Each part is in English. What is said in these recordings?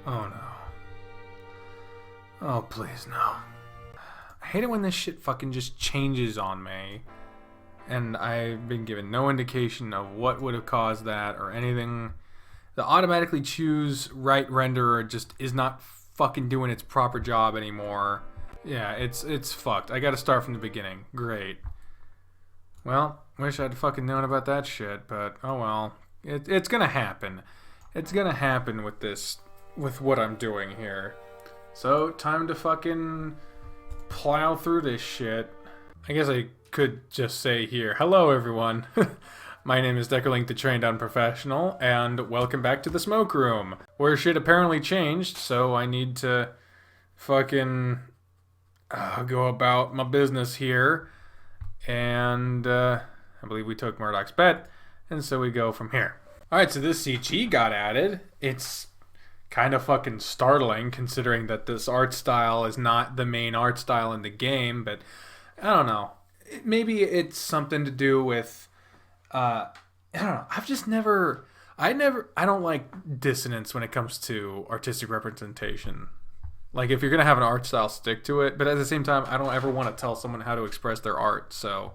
Oh no. Oh please no. I hate it when this shit fucking just changes on me. And I've been given no indication of what would have caused that or anything. The automatically choose right renderer just is not fucking doing its proper job anymore. Yeah, it's fucked. I gotta start from the beginning. Great. Well, wish I'd fucking known about that shit, but oh well. It's gonna happen. It's gonna happen with this, with what I'm doing here. So, time to fucking plow through this shit. I guess I could just say here, hello everyone. My name is Deckerlink the Trained Unprofessional, and welcome back to the Smoke Room, where shit apparently changed, so I need to fucking go about my business here. And I believe we took Murdoch's bet, and so we go from here. Alright, so this CG got added. It's kind of fucking startling, considering that this art style is not the main art style in the game, but I don't know. Maybe it's something to do with, I don't know. I don't like dissonance when it comes to artistic representation. Like, if you're going to have an art style, stick to it. But at the same time, I don't ever want to tell someone how to express their art. So,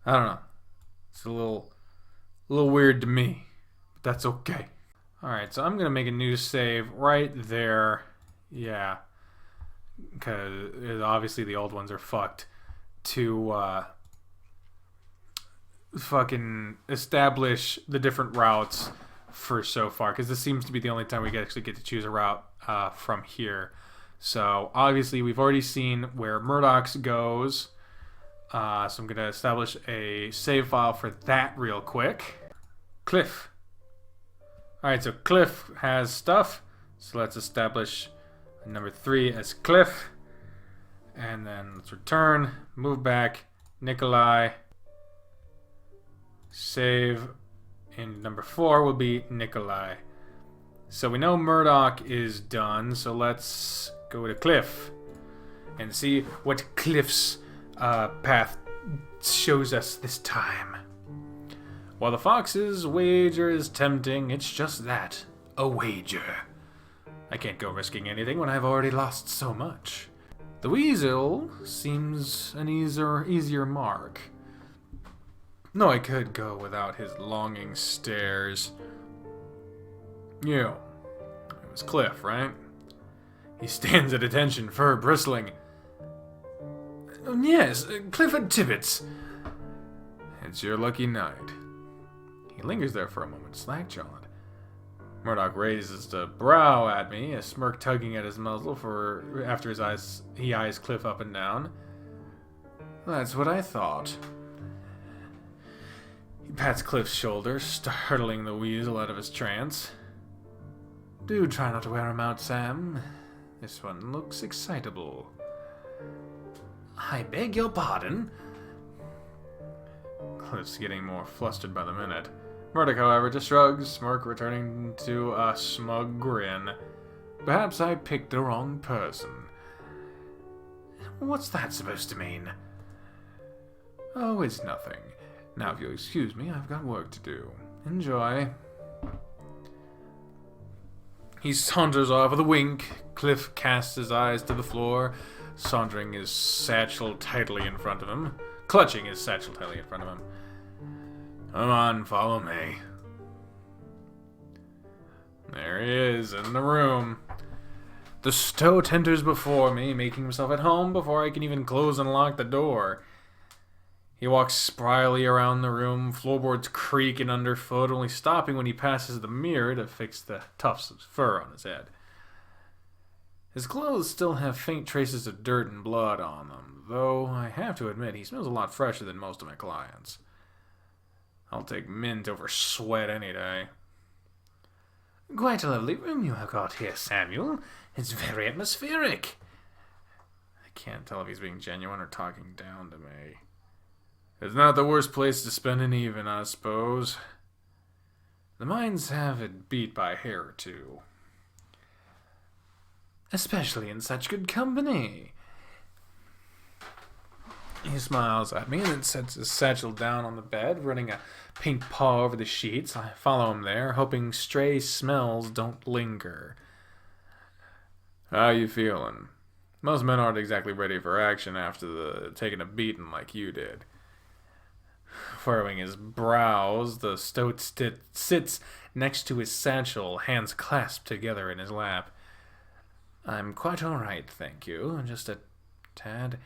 I don't know. It's a little weird to me. But that's okay. Alright, so I'm going to make a new save right there. Yeah. Because obviously the old ones are fucked. To fucking establish the different routes for so far, because this seems to be the only time we actually get to choose a route from here. So obviously we've already seen where Murdoch's goes, so I'm going to establish a save file for that real quick. Cliff. Alright, so Cliff has stuff, so let's establish number 3 as Cliff. And then let's return, move back, Nikolai, save, and number 4 will be Nikolai. So we know Murdoch is done, so let's go to Cliff and see what Cliff's path shows us this time. While the fox's wager is tempting, it's just that, a wager. I can't go risking anything when I've already lost so much. The weasel seems an easier mark. No, I could go without his longing stares. You. It was Cliff, right? He stands at attention, fur bristling. Yes, Clifford Tibbets. It's your lucky night. He lingers there for a moment, slack-jawed. Murdoch raises a brow at me, a smirk tugging at his muzzle after he eyes Cliff up and down. That's what I thought. He pats Cliff's shoulder, startling the weasel out of his trance. Do try not to wear him out, Sam. This one looks excitable. I beg your pardon? Cliff's getting more flustered by the minute. Murdoch, however, just shrugs, smirk returning to a smug grin. Perhaps I picked the wrong person. What's that supposed to mean? Oh, it's nothing. Now, if you'll excuse me, I've got work to do. Enjoy. He saunters off with a wink. Cliff casts his eyes to the floor, sauntering his satchel tightly in front of him. Clutching his satchel tightly in front of him. Come on, follow me. There he is, in the room. The stoat enters before me, making himself at home before I can even close and lock the door. He walks spryly around the room, floorboards creaking underfoot, only stopping when he passes the mirror to fix the tufts of fur on his head. His clothes still have faint traces of dirt and blood on them, though I have to admit he smells a lot fresher than most of my clients. I'll take mint over sweat any day. Quite a lovely room you have got here, Samuel. It's very atmospheric. I can't tell if he's being genuine or talking down to me. It's not the worst place to spend an evening, I suppose. The mines have it beat by a hair or two. Especially in such good company. He smiles at me and then sets his satchel down on the bed, running a pink paw over the sheets. I follow him there, hoping stray smells don't linger. How you feeling? Most men aren't exactly ready for action after taking a beating like you did. Furrowing his brows, the stoat sits next to his satchel, hands clasped together in his lap. I'm quite all right, thank you. Just a tad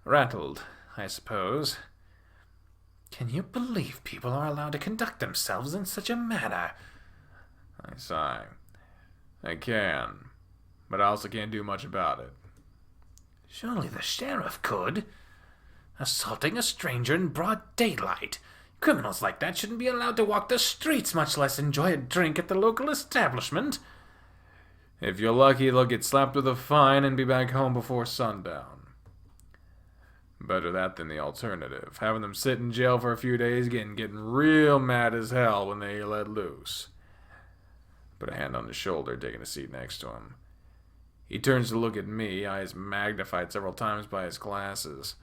rattled, I suppose. Can you believe people are allowed to conduct themselves in such a manner? I sigh. I can, but I also can't do much about it. Surely the sheriff could. Assaulting a stranger in broad daylight. Criminals like that shouldn't be allowed to walk the streets, much less enjoy a drink at the local establishment. If you're lucky, they'll get slapped with a fine and be back home before sundown. Better that than the alternative, having them sit in jail for a few days, getting real mad as hell when they let loose. Put a hand on his shoulder, taking a seat next to him. He turns to look at me, eyes magnified several times by his glasses.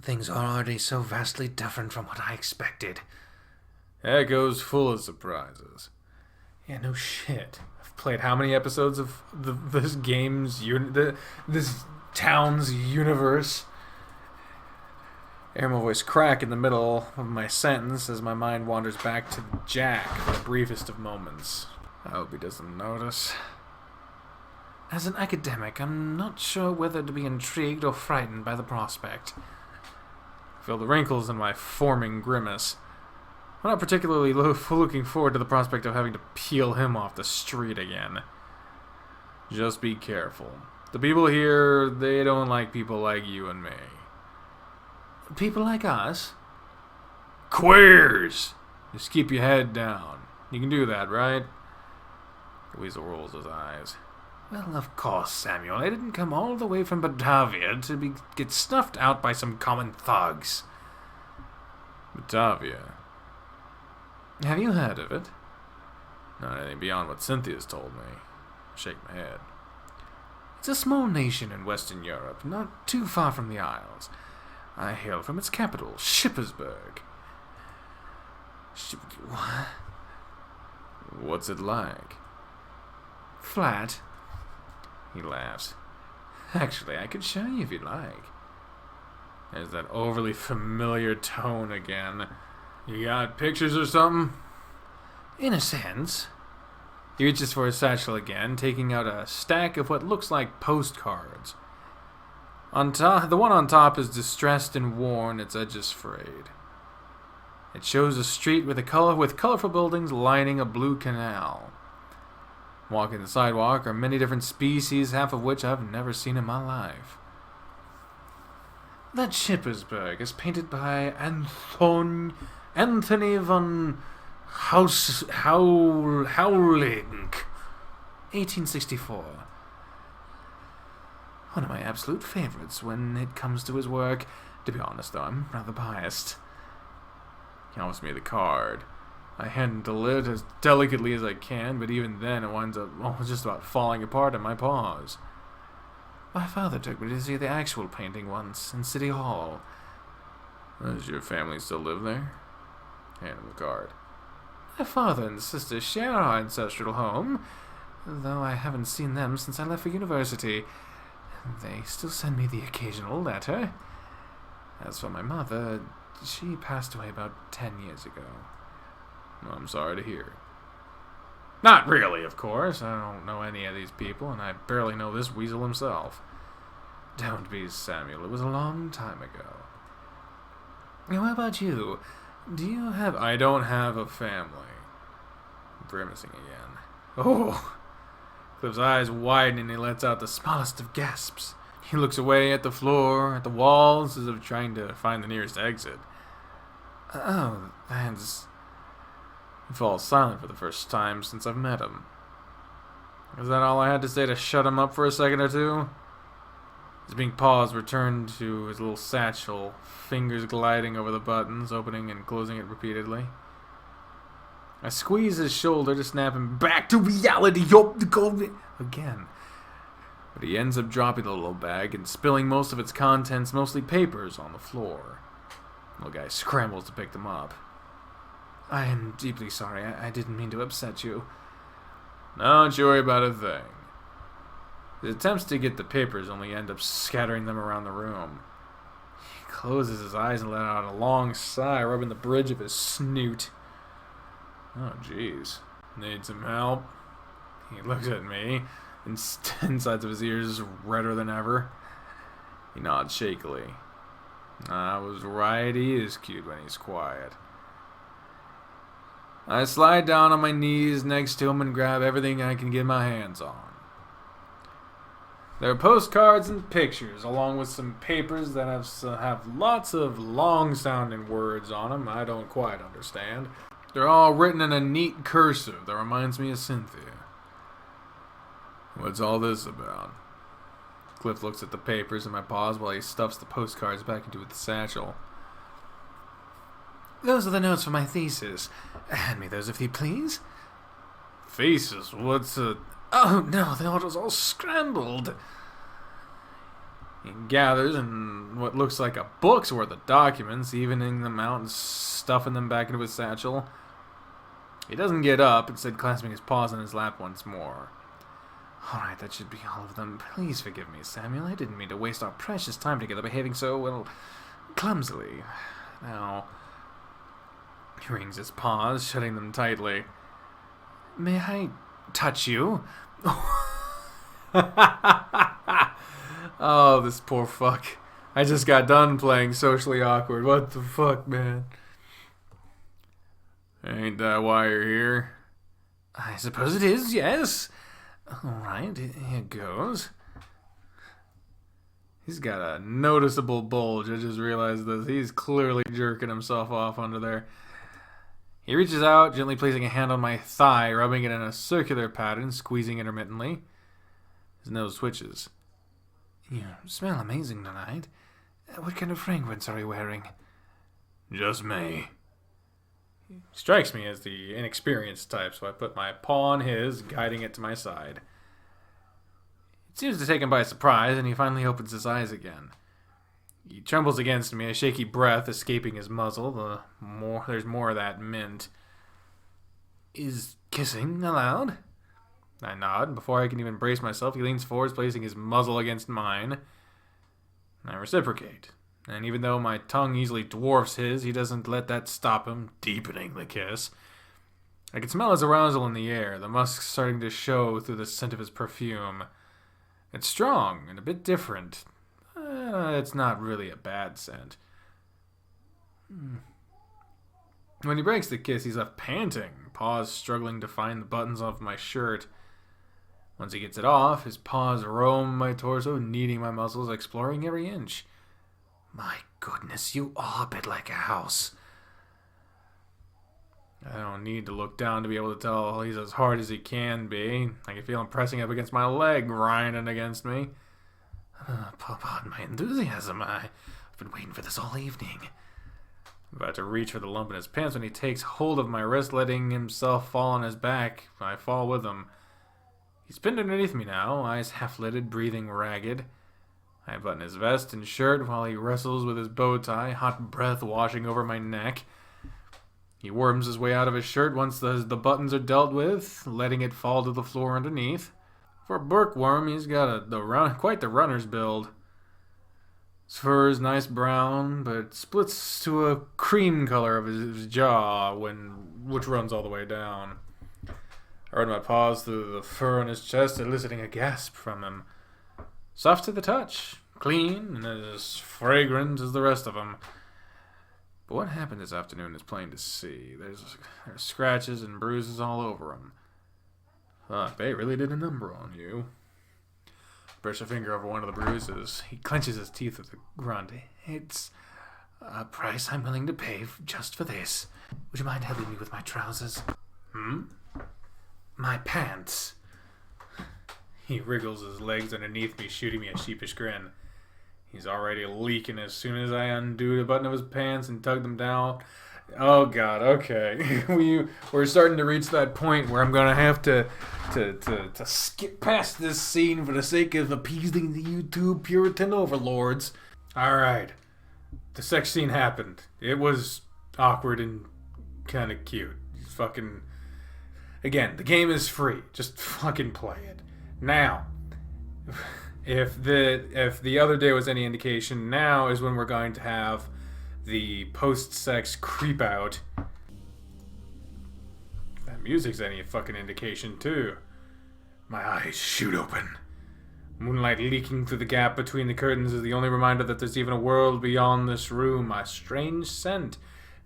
Things are already so vastly different from what I expected. Echoes full of surprises. Yeah, no shit. I've played how many episodes of this this town's universe? I hear my voice crack in the middle of my sentence as my mind wanders back to Jack for the briefest of moments. I hope he doesn't notice. As an academic, I'm not sure whether to be intrigued or frightened by the prospect. I feel the wrinkles in my forming grimace. I'm not particularly looking forward to the prospect of having to peel him off the street again. Just be careful. The people here, they don't like people like you and me. People like us? Queers! Just keep your head down. You can do that, right? The weasel rolls his eyes. Well, of course, Samuel. I didn't come all the way from Batavia to get snuffed out by some common thugs. Batavia? Have you heard of it? Not anything beyond what Cynthia's told me. I shake my head. It's a small nation in Western Europe, not too far from the Isles. I hail from its capital, Shippersburg. What? What's it like? Flat. He laughs. Actually, I could show you if you'd like. There's that overly familiar tone again. You got pictures or something? In a sense. He reaches for his satchel again, taking out a stack of what looks like postcards. The one on top is distressed and worn, its edges frayed. It shows a street with colorful buildings lining a blue canal. Walking the sidewalk are many different species, half of which I've never seen in my life. That Shippersburg is painted by Anthony von Howling, 1864. One of my absolute favorites when it comes to his work. To be honest, though, I'm rather biased. He offers me the card. I hand the lid as delicately as I can, but even then it winds up just about falling apart in my paws. My father took me to see the actual painting once in City Hall. Does your family still live there? Hand him the card. My father and sister share our ancestral home, though I haven't seen them since I left for university. They still send me the occasional letter. As for my mother, she passed away about 10 years ago. I'm sorry to hear. Not really, of course. I don't know any of these people, and I barely know this weasel himself. Don't be, Samuel. It was a long time ago. How about you? Do you have... I don't have a family. Grimacing again. Oh! Cliff's eyes widen and he lets out the smallest of gasps. He looks away at the floor, at the walls, as if trying to find the nearest exit. Oh, that's... He falls silent for the first time since I've met him. Is that all I had to say to shut him up for a second or two? His being paused returned to his little satchel, fingers gliding over the buttons, opening and closing it repeatedly. I squeeze his shoulder to snap him back to reality. Again. But he ends up dropping the little bag and spilling most of its contents, mostly papers, on the floor. The little guy scrambles to pick them up. I am deeply sorry. I didn't mean to upset you. Don't you worry about a thing. His attempts to get the papers only end up scattering them around the room. He closes his eyes and let out a long sigh, rubbing the bridge of his snoot. Oh, jeez. Need some help? He looks at me, and insides of his ears redder than ever. He nods shakily. I was right, he is cute when he's quiet. I slide down on my knees next to him and grab everything I can get my hands on. There are postcards and pictures, along with some papers that have lots of long-sounding words on them I don't quite understand. They're all written in a neat cursive that reminds me of Cynthia. What's all this about? Cliff looks at the papers in my paws while he stuffs the postcards back into his satchel. Those are the notes for my thesis. Hand me those if you please. Thesis? What's a... Oh no, the order's all scrambled. He gathers in what looks like a book's worth of documents, evening them out and stuffing them back into his satchel. He doesn't get up, instead clasping his paws on his lap once more. Alright, that should be all of them. Please forgive me, Samuel. I didn't mean to waste our precious time together behaving so, well, clumsily. Now, he wrings his paws, shutting them tightly. May I touch you? Oh, this poor fuck. I just got done playing socially awkward. What the fuck, man? Ain't that why you're here? I suppose it is, yes. Alright, here goes. He's got a noticeable bulge. I just realized this. He's clearly jerking himself off under there. He reaches out, gently placing a hand on my thigh, rubbing it in a circular pattern, squeezing intermittently. His nose twitches. You smell amazing tonight. What kind of fragrance are you wearing? Just me. He strikes me as the inexperienced type, so I put my paw on his, guiding it to my side. It seems to take him by surprise, and he finally opens his eyes again. He trembles against me, a shaky breath escaping his muzzle. There's more of that mint. Is kissing allowed? I nod. Before I can even brace myself, he leans forward, placing his muzzle against mine. I reciprocate. And even though my tongue easily dwarfs his, he doesn't let that stop him, deepening the kiss. I can smell his arousal in the air, the musk starting to show through the scent of his perfume. It's strong and a bit different. It's not really a bad scent. When he breaks the kiss, he's left panting, paws struggling to find the buttons off my shirt. Once he gets it off, his paws roam my torso, kneading my muscles, exploring every inch. My goodness, you are a bit like a house. I don't need to look down to be able to tell he's as hard as he can be. I can feel him pressing up against my leg, grinding against me. Pardon my enthusiasm. I've been waiting for this all evening. I'm about to reach for the lump in his pants when he takes hold of my wrist, letting himself fall on his back. I fall with him. He's pinned underneath me now, eyes half-lidded, breathing ragged. I button his vest and shirt while he wrestles with his bow tie, hot breath washing over my neck. He worms his way out of his shirt once the buttons are dealt with, letting it fall to the floor underneath. For a bookworm, he's got quite the runner's build. His fur is nice brown, but splits to a cream color of his jaw, which runs all the way down. I run my paws through the fur on his chest, eliciting a gasp from him. Soft to the touch, clean, and as fragrant as the rest of them. But what happened this afternoon is plain to see. There's scratches and bruises all over him. They really did a number on you. Brush a finger over one of the bruises. He clenches his teeth with a grunt. It's a price I'm willing to pay just for this. Would you mind helping me with my trousers? My pants. He wriggles his legs underneath me, shooting me a sheepish grin. He's already leaking as soon as I undid a button of his pants and tugged them down. Oh God. Okay. We're starting to reach that point where I'm gonna have to skip past this scene for the sake of appeasing the YouTube Puritan overlords. All right. The sex scene happened. It was awkward and kind of cute. Fucking. Again, the game is free. Just fucking play it. Now, if the other day was any indication, now is when we're going to have the post-sex creep out. That music's any fucking indication too. My eyes shoot open. Moonlight leaking through the gap between the curtains is the only reminder that there's even a world beyond this room. A strange scent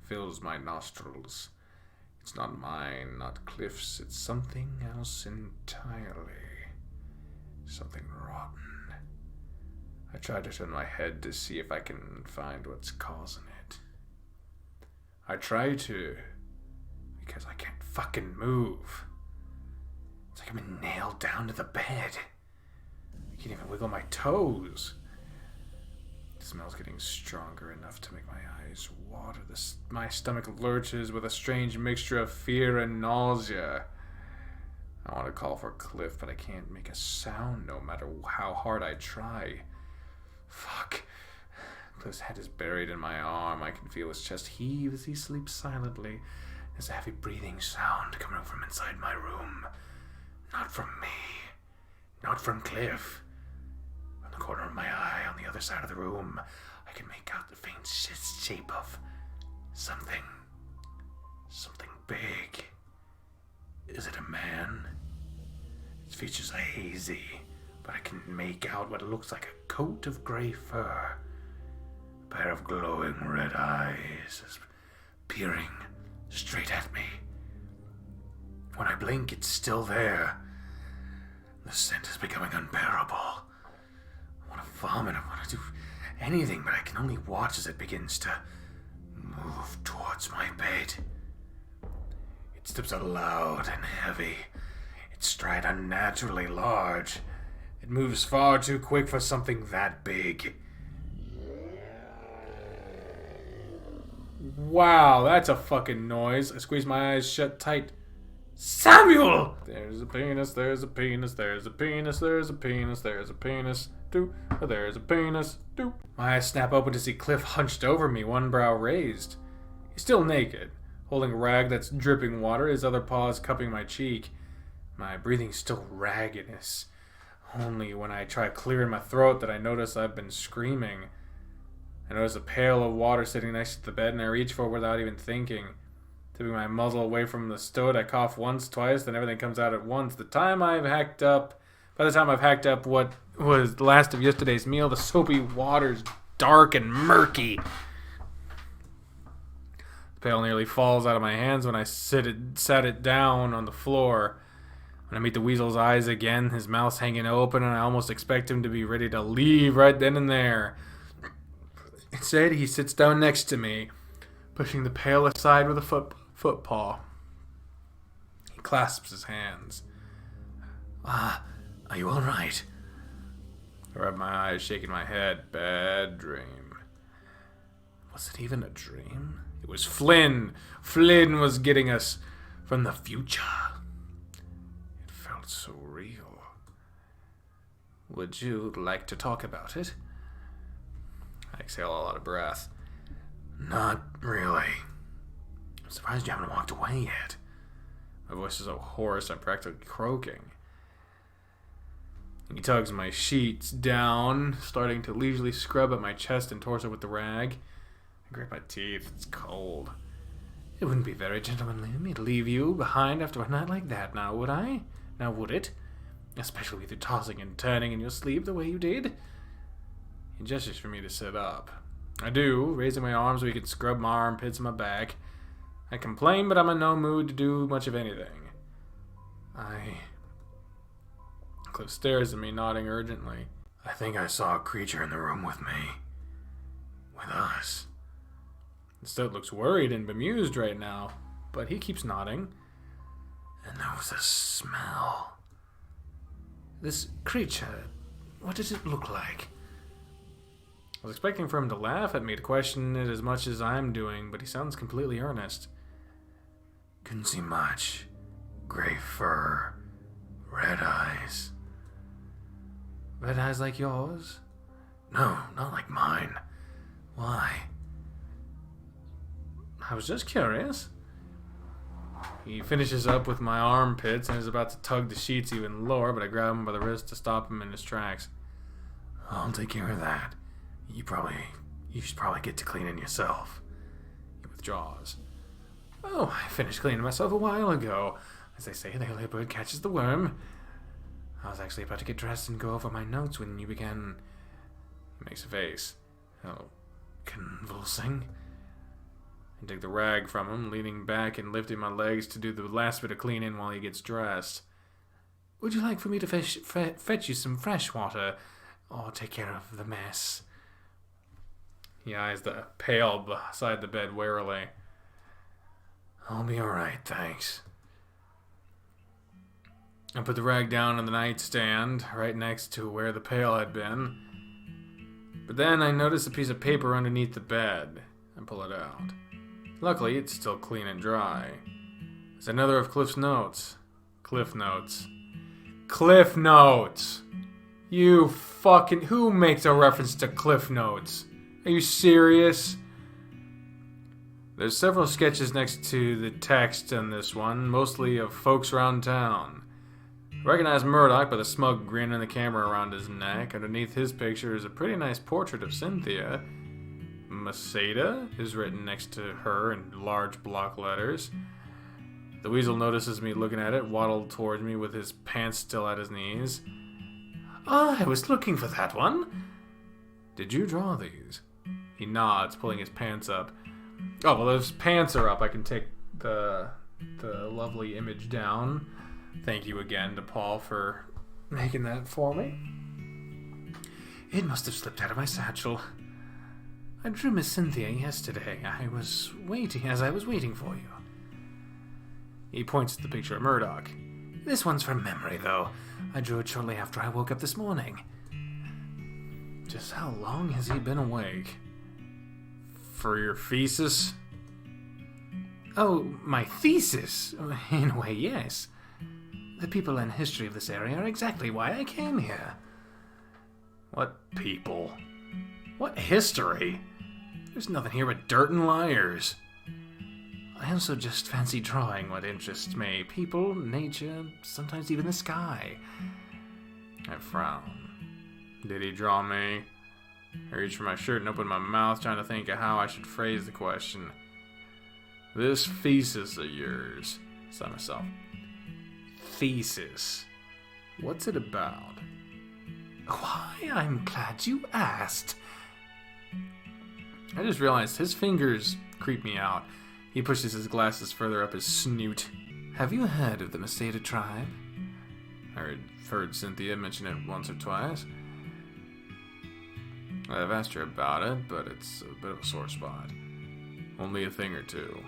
fills my nostrils. It's not mine, not Cliff's. It's something else entirely. Something rotten. I try to turn my head to see if I can find what's causing it. I try to, because I can't fucking move. It's like I'm nailed down to the bed. I can't even wiggle my toes. The smell's getting stronger enough to make my eyes water. My stomach lurches with a strange mixture of fear and nausea. I want to call for Cliff, but I can't make a sound no matter how hard I try. Fuck. Cliff's head is buried in my arm. I can feel his chest heave as he sleeps silently. There's a heavy breathing sound coming from inside my room. Not from me. Not from Cliff. From the corner of my eye on the other side of the room, I can make out the faint shape of something. Something big. Is it a man? His features are hazy, but I can make out what looks like a coat of gray fur. A pair of glowing red eyes is peering straight at me. When I blink, it's still there. The scent is becoming unbearable. I want to vomit, I want to do anything, but I can only watch as it begins to move towards my bed. Its steps are loud and heavy. Its stride unnaturally large. It moves far too quick for something that big. Wow, that's a fucking noise. I squeeze my eyes shut tight. Samuel! There's a penis, there's a penis, there's a penis, there's a penis, there's a penis, do, there's a penis, do. My eyes snap open to see Cliff hunched over me, one brow raised. He's still naked, holding a rag that's dripping water, his other paws cupping my cheek. My breathing's still ragged. It's only when I try clearing my throat that I notice I've been screaming. I notice a pail of water sitting next to the bed, and I reach for it without even thinking. Tipping my muzzle away from the stoat, I cough once, twice, then everything comes out at once. By the time I've hacked up what was the last of yesterday's meal, the soapy water's dark and murky. The pail nearly falls out of my hands when I sat it down on the floor. When I meet the weasel's eyes again, his mouth's hanging open, and I almost expect him to be ready to leave right then and there. Instead, he sits down next to me, pushing the pail aside with a foot paw. He clasps his hands. Are you all right? I rub my eyes, shaking my head. Bad dream. Was it even a dream? It was Flynn. Flynn was getting us from the future. It felt so real. Would you like to talk about it? I exhale a lot of breath. Not really. I'm surprised you haven't walked away yet. My voice is so hoarse I'm practically croaking. He tugs my sheets down, starting to leisurely scrub at my chest and torso with the rag. I grip my teeth. It's cold. It wouldn't be very gentlemanly of me to leave you behind after a night like that, now would I? Now would it? Especially with you tossing and turning in your sleep the way you did. He gestures for me to sit up. I do, raising my arms so he can scrub my armpits and my back. I complain, but I'm in no mood to do much of anything. Cliff stares at me, nodding urgently. I think I saw a creature in the room with me. With us. The stoat looks worried and bemused right now, but he keeps nodding. And there was a smell. This creature, what does it look like? I was expecting for him to laugh at me, to question it as much as I'm doing, but he sounds completely earnest. Couldn't see much. Gray fur. Red eyes. Red eyes like yours? No, not like mine. Why? I was just curious. He finishes up with my armpits and is about to tug the sheets even lower, but I grab him by the wrist to stop him in his tracks. I'll take care of that. You should probably get to cleaning yourself. He withdraws. Oh, I finished cleaning myself a while ago. As they say, the early bird catches the worm. I was actually about to get dressed and go over my notes when you began... He makes a face. Oh, convulsing. I take the rag from him, leaning back and lifting my legs to do the last bit of cleaning while he gets dressed. Would you like for me to fetch you some fresh water, or take care of the mess? He eyes the pail beside the bed warily. I'll be alright, thanks. I put the rag down on the nightstand, right next to where the pail had been. But then I notice a piece of paper underneath the bed, and pull it out. Luckily, it's still clean and dry. It's another of Cliff's notes. Cliff Notes. Cliff Notes! You fucking... Who makes a reference to Cliff Notes? Are you serious? There's several sketches next to the text in this one, mostly of folks around town. I recognize Murdoch by the smug grin and the camera around his neck. Underneath his picture is a pretty nice portrait of Cynthia. Masada is written next to her in large block letters. The weasel notices me looking at it, waddled towards me with his pants still at his knees. I was looking for that one. Did you draw these? He nods, pulling his pants up. Oh, well, those pants are up. I can take the lovely image down. Thank you again to Paul for making that for me. It must have slipped out of my satchel. I drew Miss Cynthia yesterday. I was waiting for you. He points to the picture of Murdoch. This one's from memory, though. I drew it shortly after I woke up this morning. Just how long has he been awake? For your thesis? Oh, my thesis? In a way, yes. The people and history of this area are exactly why I came here. What people? What history? There's nothing here but dirt and liars. I also just fancy drawing what interests me. People, nature, sometimes even the sky. I frown. Did he draw me? I reach for my shirt and open my mouth, trying to think of how I should phrase the question. This thesis of yours, I said myself. Thesis. What's it about? Why, I'm glad you asked. I just realized his fingers creep me out. He pushes his glasses further up his snoot. Have you heard of the Masada tribe? I heard Cynthia mention it once or twice. I've asked her about it, but it's a bit of a sore spot. Only a thing or two.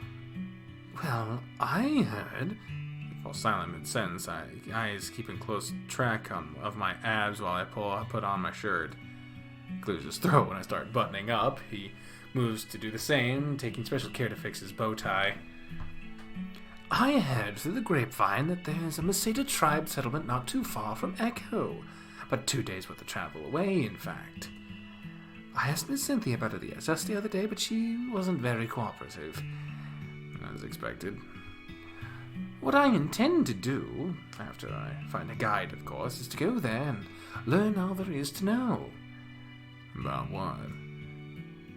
Well, I heard... He falls silent mid-sentence, eyes keeping close track of my abs while I put on my shirt. He clears his throat when I start buttoning up. He moves to do the same, taking special care to fix his bow tie. I heard through the grapevine that there's a Masada tribe settlement not too far from Echo, but 2 days worth of travel away, in fact. I asked Miss Cynthia about it just the other day, but she wasn't very cooperative, as expected. What I intend to do, after I find a guide, of course, is to go there and learn all there is to know. About what?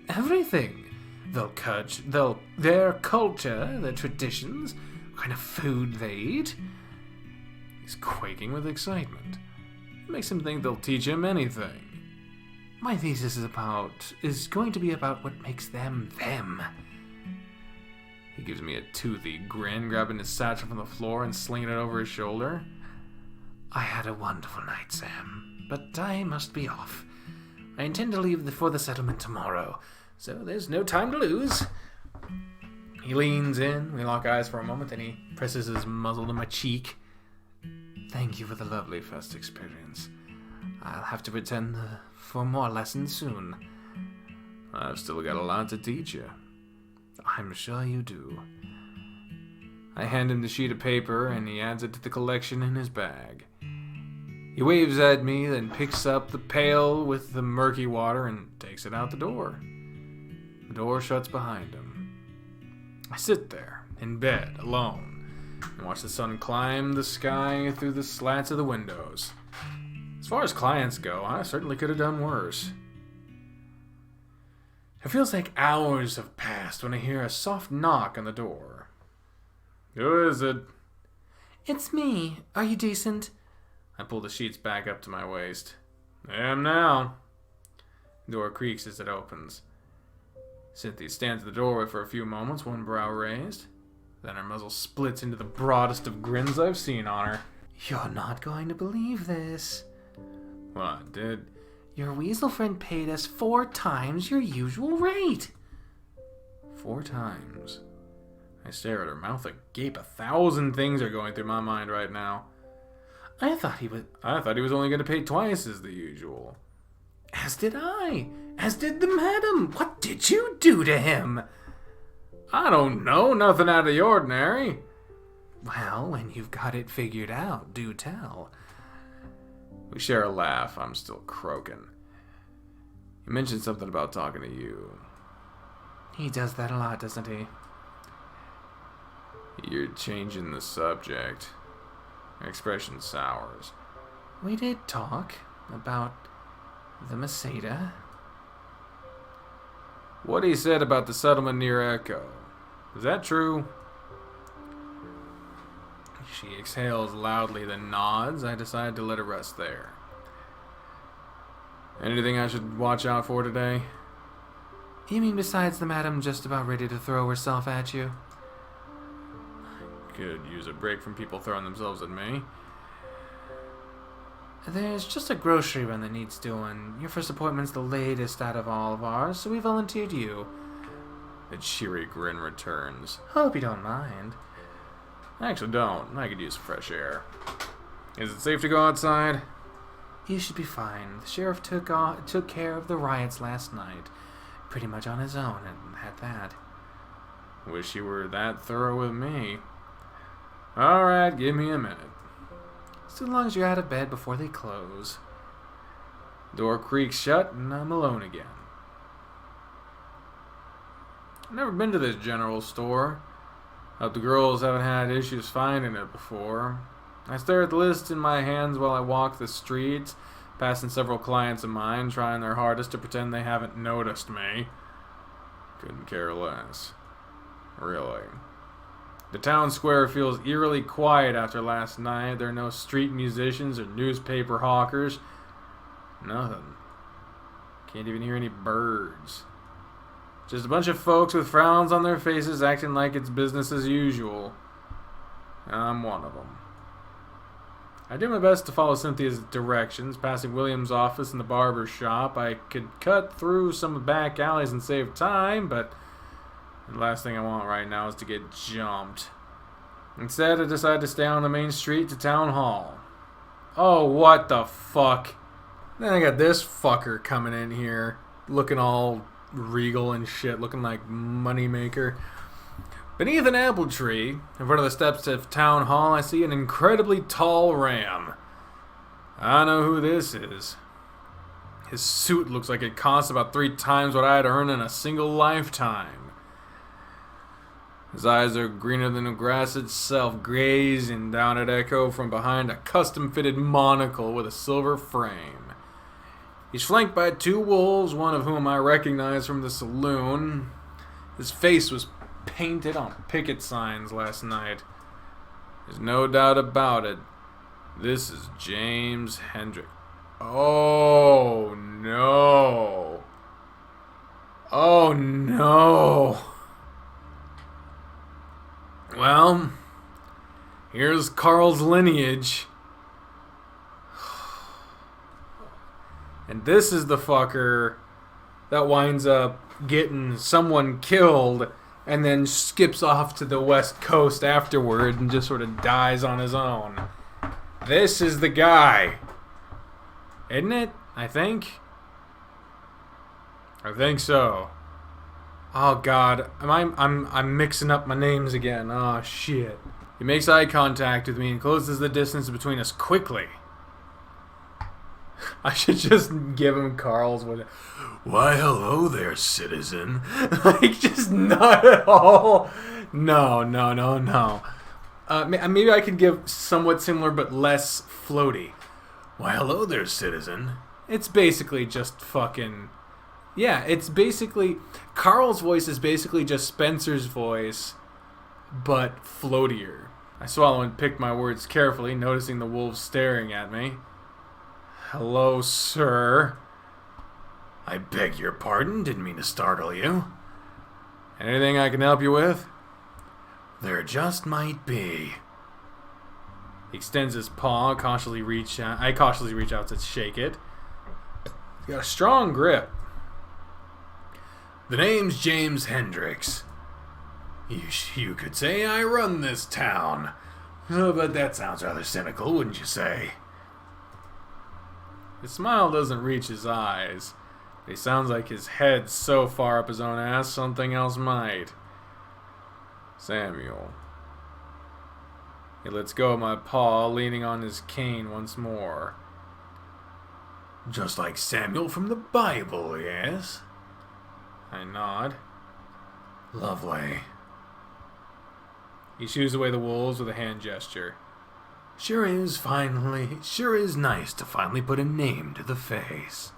Everything. Their culture, their traditions, what kind of food they eat. He's quaking with excitement. It makes him think they'll teach him anything. My thesis is going to be about what makes them them. He gives me a toothy grin, grabbing his satchel from the floor and slinging it over his shoulder. I had a wonderful night, Sam, but I must be off. I intend to leave for the settlement tomorrow, so there's no time to lose. He leans in, we lock eyes for a moment, then he presses his muzzle to my cheek. Thank you for the lovely first experience. I'll have to return for more lessons soon. I've still got a lot to teach you. I'm sure you do. I hand him the sheet of paper, and he adds it to the collection in his bag. He waves at me, then picks up the pail with the murky water and takes it out the door. The door shuts behind him. I sit there, in bed, alone, and watch the sun climb the sky through the slats of the windows. As far as clients go, I certainly could have done worse. It feels like hours have passed when I hear a soft knock on the door. Who is it? It's me. Are you decent? I pull the sheets back up to my waist. I am now. The door creaks as it opens. Cynthia stands at the doorway for a few moments, one brow raised. Then her muzzle splits into the broadest of grins I've seen on her. You're not going to believe this. What, did? Your weasel friend paid us 4 times your usual rate. 4 times? I stare at her, mouth agape. 1,000 things are going through my mind right now. I thought he was only going to pay twice as the usual. As did I. As did the madam. What did you do to him? I don't know. Nothing out of the ordinary. Well, when you've got it figured out, do tell. We share a laugh. I'm still croaking. He mentioned something about talking to you. He does that a lot, doesn't he? You're changing the subject. Your expression sours. We did talk about the Masada. What he said about the settlement near Echo. Is that true? She exhales loudly, then nods. I decide to let it rest there. Anything I should watch out for today? You mean besides the madam just about ready to throw herself at you? Could use a break from people throwing themselves at me. There's just a grocery run that needs doing. Your first appointment's the latest out of all of ours, so we volunteered you. A cheery grin returns. Hope you don't mind. I actually don't. I could use fresh air. Is it safe to go outside? You should be fine. The sheriff took care of the riots last night. Pretty much on his own, and had that. Wish you were that thorough with me. Alright, give me a minute. So long as you're out of bed before they close. Door creaks shut, and I'm alone again. I've never been to this general store. Hope the girls haven't had issues finding it before. I stare at the list in my hands while I walk the streets, passing several clients of mine, trying their hardest to pretend they haven't noticed me. Couldn't care less. Really. The town square feels eerily quiet after last night. There are no street musicians or newspaper hawkers. Nothing. Can't even hear any birds. Just a bunch of folks with frowns on their faces acting like it's business as usual. I'm one of them. I do my best to follow Cynthia's directions, passing William's office and the barber's shop. I could cut through some back alleys and save time, but the last thing I want right now is to get jumped. Instead, I decide to stay on the main street to Town Hall. Oh, what the fuck? Then I got this fucker coming in here, looking all regal and shit, looking like Moneymaker. Beneath an apple tree, in front of the steps of Town Hall, I see an incredibly tall ram. I know who this is. His suit looks like it costs about 3 times what I'd earn in a single lifetime. His eyes are greener than the grass itself, gazing down at Echo from behind a custom-fitted monocle with a silver frame. He's flanked by 2 wolves, one of whom I recognize from the saloon. His face was painted on picket signs last night. There's no doubt about it. This is James Hendrick. Oh, no. Oh, no. Well, here's Carl's lineage. And this is the fucker that winds up getting someone killed and then skips off to the West Coast afterward and just sort of dies on his own. This is the guy. Isn't it? I think. I think so. Oh God, I'm mixing up my names again. Oh shit. He makes eye contact with me and closes the distance between us quickly. I should just give him Carl's with it. Why, hello there, citizen. Like, just not at all. No. Maybe I could give somewhat similar but less floaty. Why, hello there, citizen. It's basically just fucking... Yeah, it's basically... Carl's voice is basically just Spencer's voice, but floatier. I swallow and pick my words carefully, noticing the wolves staring at me. Hello, sir. I beg your pardon, didn't mean to startle you. Anything I can help you with? There just might be. He extends his paw, I cautiously reach out to shake it. He's got a strong grip. The name's James Hendricks. You could say I run this town. Oh, but that sounds rather cynical, wouldn't you say? His smile doesn't reach his eyes. He sounds like his head's so far up his own ass, something else might. Samuel. He lets go of my paw, leaning on his cane once more. Just like Samuel from the Bible, yes? I nod. Lovely. He shoos away the wolves with a hand gesture. Sure is nice to finally put a name to the face.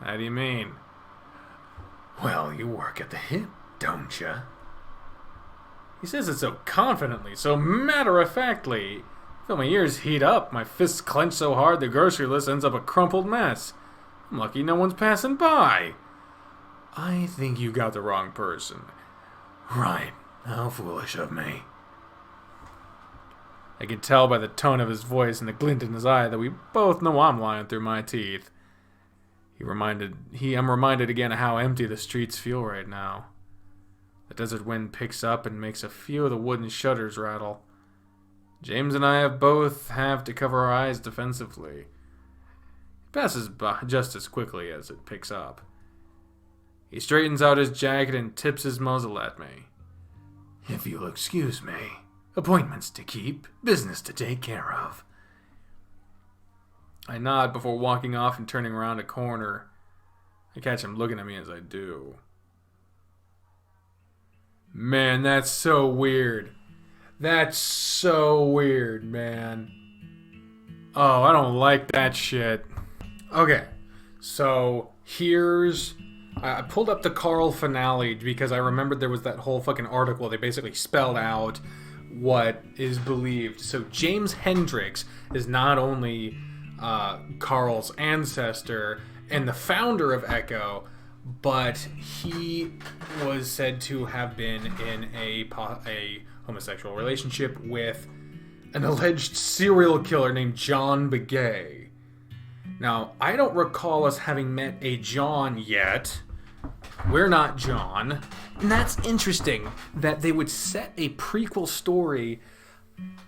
How do you mean? Well, you work at the hip, don't you? He says it so confidently, so matter-of-factly. I feel my ears heat up, my fists clench so hard the grocery list ends up a crumpled mess. I'm lucky no one's passing by. I think you got the wrong person. Right. How foolish of me. I can tell by the tone of his voice and the glint in his eye that we both know I'm lying through my teeth. I'm reminded again of how empty the streets feel right now. The desert wind picks up and makes a few of the wooden shutters rattle. James and I both have to cover our eyes defensively. It passes by just as quickly as it picks up. He straightens out his jacket and tips his muzzle at me. If you'll excuse me. Appointments to keep, business to take care of. I nod before walking off and turning around a corner. I catch him looking at me as I do. Man, that's so weird. That's so weird, man. Oh, I don't like that shit. Okay, so here's... I pulled up the Carl finale because I remembered there was that whole fucking article. They basically spelled out what is believed. So James Hendricks is not only Carl's ancestor and the founder of Echo, but he was said to have been in a homosexual relationship with an alleged serial killer named John Begay. Now, I don't recall us having met a John yet. We're not John. And that's interesting that they would set a prequel story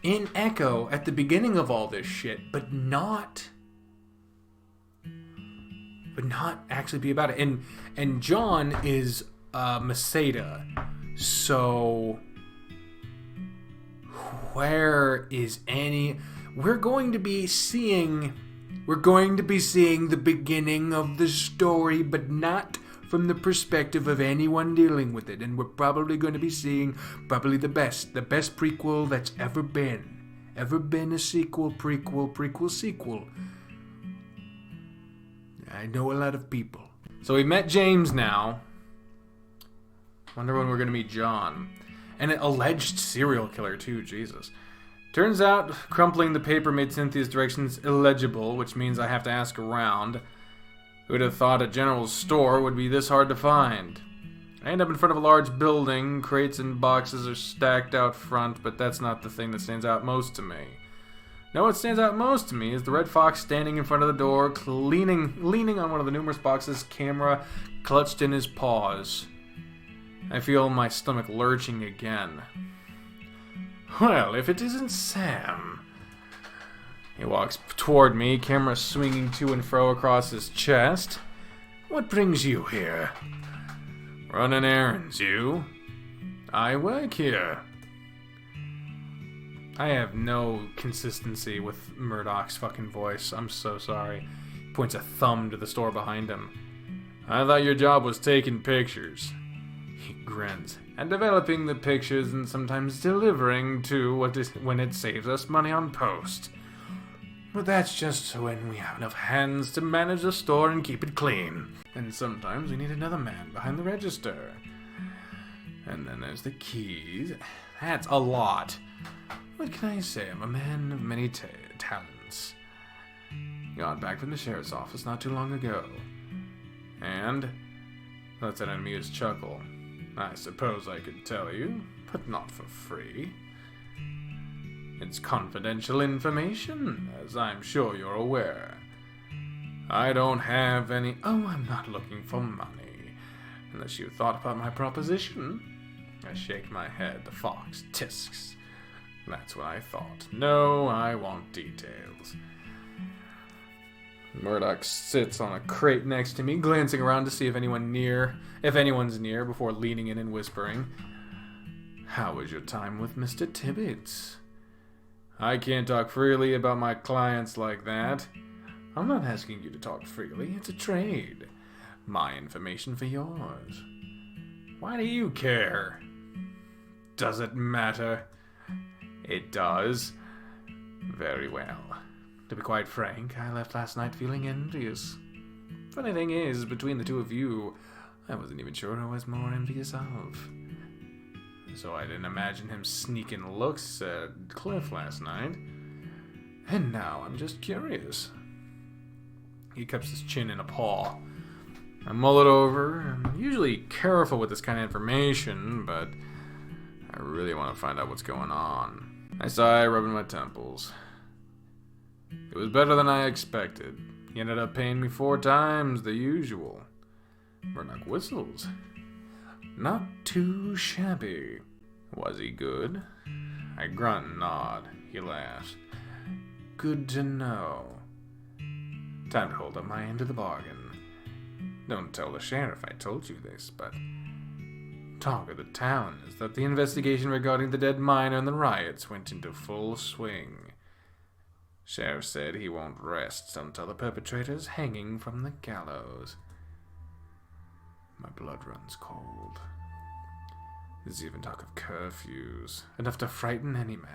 in Echo at the beginning of all this shit, but not actually be about it. And John is Masada. So where is any... We're going to be seeing the beginning of the story, but not from the perspective of anyone dealing with it. And we're probably going to be seeing the best prequel that's ever been a sequel, prequel, sequel. I know a lot of people. So we met James now. Wonder when we're going to meet John. And an alleged serial killer too, Jesus. Turns out, crumpling the paper made Cynthia's directions illegible, which means I have to ask around. Who would have thought a general store would be this hard to find? I end up in front of a large building. Crates and boxes are stacked out front, but that's not the thing that stands out most to me. No, what stands out most to me is the Red Fox standing in front of the door, leaning on one of the numerous boxes, camera clutched in his paws. I feel my stomach lurching again. Well, if it isn't Sam. He walks toward me, camera swinging to and fro across his chest. What brings you here? Running errands, you? I work here. I have no consistency with Murdoch's fucking voice. I'm so sorry. He points a thumb to the store behind him. I thought your job was taking pictures. He grins. And developing the pictures and sometimes delivering to when it saves us money on post. But that's just when we have enough hands to manage the store and keep it clean. And sometimes we need another man behind the register. And then there's the keys. That's a lot. What can I say? I'm a man of many talents. Got back from the sheriff's office not too long ago. And that's an amused chuckle. I suppose I could tell you, but not for free. It's confidential information, as I'm sure you're aware. I don't have any... Oh, I'm not looking for money. Unless you thought about my proposition. I shake my head. The fox tisks. That's what I thought. No, I want details. Murdoch sits on a crate next to me, glancing around to see if anyone's near, before leaning in and whispering, "How was your time with Mr. Tibbets?" I can't talk freely about my clients like that. I'm not asking you to talk freely. It's a trade. My information for yours. Why do you care? Does it matter? It does. Very well. To be quite frank, I left last night feeling envious. Funny thing is, between the two of you, I wasn't even sure who I was more envious of. So I didn't imagine him sneaking looks at Cliff last night. And now I'm just curious. He cups his chin in a paw. I mull it over. I'm usually careful with this kind of information, but I really want to find out what's going on. I sigh, rubbing my temples. It was better than I expected. He ended up paying me 4 times the usual. Murdoch whistles. Not too shabby. Was he good? I grunt and nod. He laughs. Good to know. Time to hold up my end of the bargain. Don't tell the sheriff I told you this, but talk of the town is that the investigation regarding the dead miner and the riots went into full swing. Sheriff said he won't rest until the perpetrator's hanging from the gallows. My blood runs cold. There's even talk of curfews, enough to frighten any man.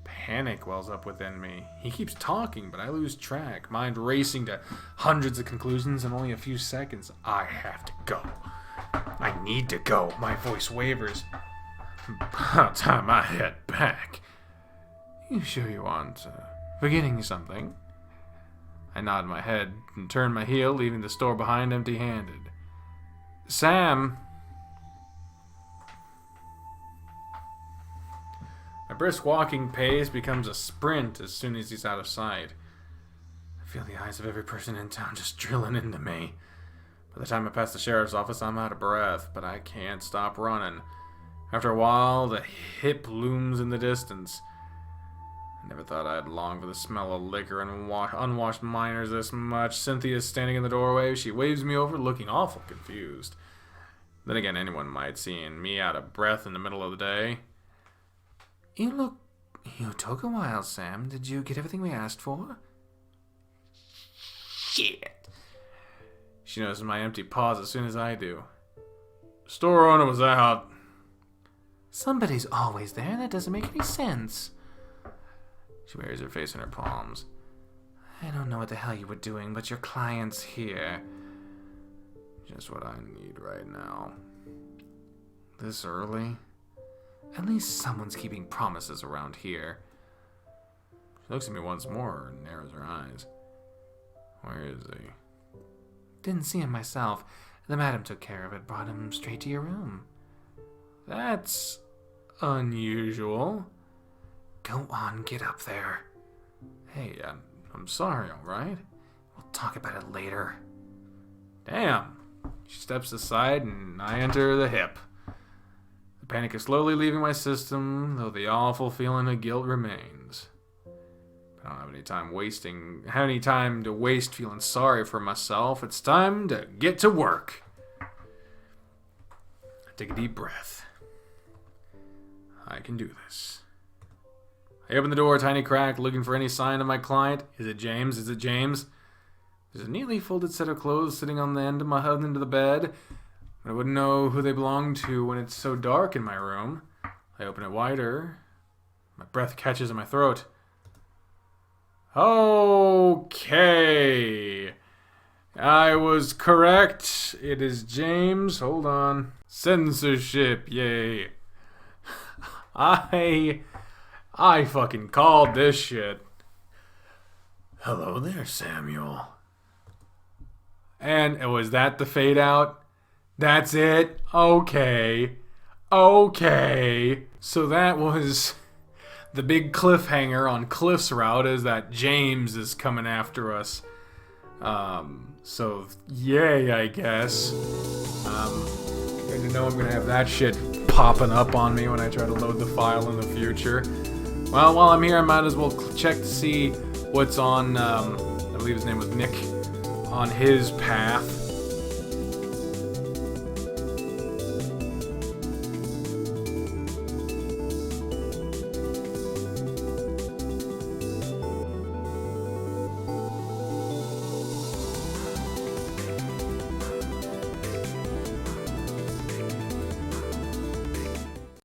Panic wells up within me. He keeps talking, but I lose track, mind racing to hundreds of conclusions in only a few seconds. I have to go. I need to go. My voice wavers. By the time I head back... You sure you aren't forgetting something? I nod my head and turn my heel, leaving the store behind empty-handed. Sam! My brisk walking pace becomes a sprint as soon as he's out of sight. I feel the eyes of every person in town just drilling into me. By the time I pass the sheriff's office, I'm out of breath, but I can't stop running. After a while, the hip looms in the distance. I never thought I'd long for the smell of liquor and unwashed miners this much. Cynthia's standing in the doorway. She waves me over, looking awful confused. Then again, anyone might see me out of breath in the middle of the day. You took a while, Sam. Did you get everything we asked for? Shit. She notices my empty pause as soon as I do. Store owner was out. Somebody's always there. That doesn't make any sense. She buries her face in her palms. I don't know what the hell you were doing, but your client's here. Just what I need right now. This early? At least someone's keeping promises around here. She looks at me once more and narrows her eyes. Where is he? Didn't see him myself. The madam took care of it, brought him straight to your room. That's unusual. Go on, get up there. Hey, I'm sorry, alright? We'll talk about it later. Damn. She steps aside and I enter the hip. The panic is slowly leaving my system, though the awful feeling of guilt remains. But I don't have any time to waste feeling sorry for myself. It's time to get to work. Take a deep breath. I can do this. I open the door a tiny crack, looking for any sign of my client. Is it James? Is it James? There's a neatly folded set of clothes sitting on the end of the bed. But I wouldn't know who they belong to when it's so dark in my room. I open it wider. My breath catches in my throat. Okay. I was correct. It is James. Hold on. Censorship. Yay. I fucking called this shit. Hello there, Samuel. And was that the fade out? That's it? Okay. So that was the big cliffhanger on Cliff's route, is that James is coming after us. So yay, I guess. Good to know I'm gonna have that shit popping up on me when I try to load the file in the future. Well, while I'm here, I might as well check to see what's on, I believe his name was Nick, on his path.